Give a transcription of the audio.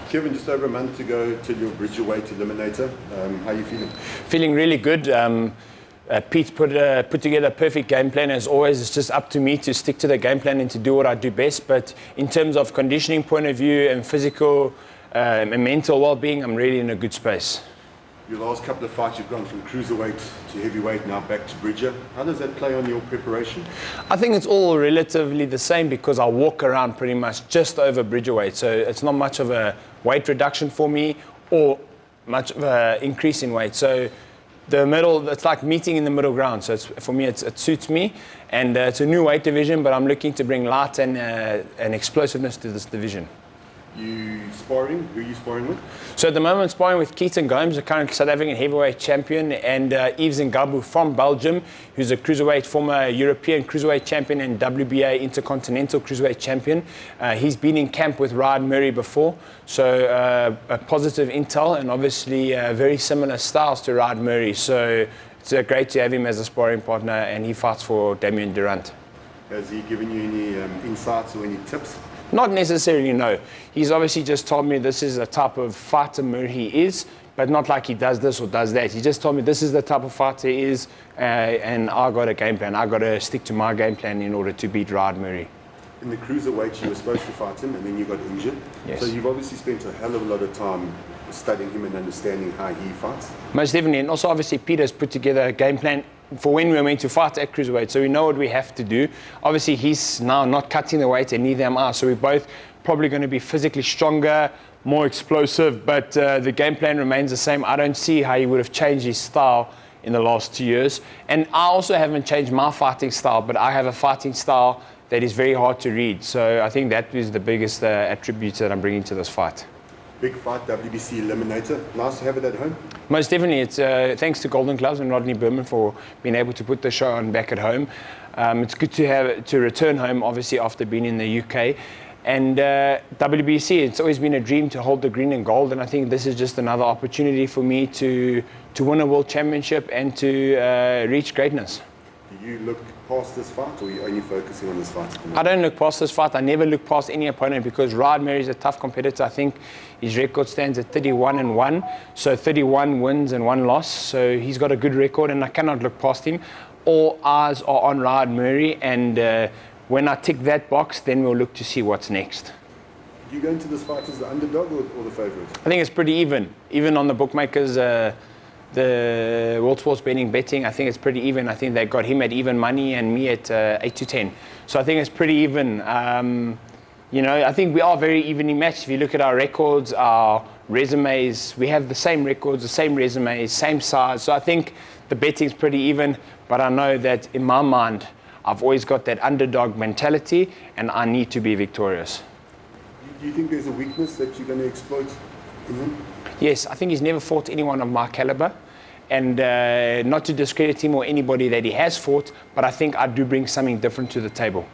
Kevin, just over a month to go to your Bridgerweight eliminator. How are you feeling? Feeling really good. Pete put together a perfect game plan. As always, it's just up to me to stick to the game plan and to do what I do best. But in terms of conditioning point of view and physical and mental well-being, I'm really in a good space. Your last couple of fights, you've gone from cruiserweight to heavyweight, now back to Bridger. How does that play on your preparation? I think it's all relatively the same because I walk around pretty much just over Bridgerweight. So it's not much of a weight reduction for me or much of an increase in weight. So the middle, it's like meeting in the middle ground. So for me, it suits me. And it's a new weight division, but I'm looking to bring light and explosiveness to this division. You sparring? Who are you sparring with? So at the moment, sparring with Keaton Gomes, the current South African heavyweight champion, and Yves Ngabu from Belgium, who's a cruiserweight, former European cruiserweight champion and WBA intercontinental cruiserweight champion. He's been in camp with Ryad Merhy before, so a positive intel, and obviously very similar styles to Ryad Merhy. So it's great to have him as a sparring partner, and he fights for Damien Durant. Has he given you any insights or any tips? Not necessarily, no. He's obviously just told me this is the type of fighter Merhy is, but not like he does this or does that. He just told me this is the type of fighter he is, and I got a game plan. I got to stick to my game plan in order to beat Ryad Merhy. In the cruiserweight, you were supposed to fight him, and then you got injured. Yes. So you've obviously spent a hell of a lot of time studying him and understanding how he fights. Most definitely, and also obviously Peter's put together a game plan for when we're meant to fight at cruiserweight, so we know what we have to do. Obviously, he's now not cutting the weight, and neither am I, so we're both probably going to be physically stronger, more explosive, but the game plan remains the same. I don't see how he would have changed his style in the last 2 years, and I also haven't changed my fighting style, but I have a fighting style that is very hard to read, so I think that is the biggest attribute that I'm bringing to this fight. Big fight, WBC eliminator. Nice to have it at home. Most definitely. It's thanks to Golden Gloves and Rodney Berman for being able to put the show on back at home. It's good to return home, obviously, after being in the UK. And WBC, it's always been a dream to hold the green and gold, and I think this is just another opportunity for me to win a world championship and to reach greatness. Do you look past this fight, or are you only focusing on this fight? I don't look past this fight. I never look past any opponent because Ryad Merhy is a tough competitor. I think his record stands at 31-1, so 31 wins and 1 loss. So he's got a good record, and I cannot look past him. All eyes are on Ryad Merhy, and when I tick that box, then we'll look to see what's next. Do you go into this fight as the underdog or the favourite? I think it's pretty even. Even on the bookmakers, the World Sports betting, I think it's pretty even. I think they got him at even money and me at 8-10. So I think it's pretty even. You know, I think we are very evenly matched. If you look at our records, our resumes, we have the same records, the same resumes, same size. So I think the betting's pretty even. But I know that in my mind, I've always got that underdog mentality, and I need to be victorious. Do you think there's a weakness that you're going to exploit in him? Yes, I think he's never fought anyone of my caliber, and not to discredit him or anybody that he has fought, but I think I do bring something different to the table.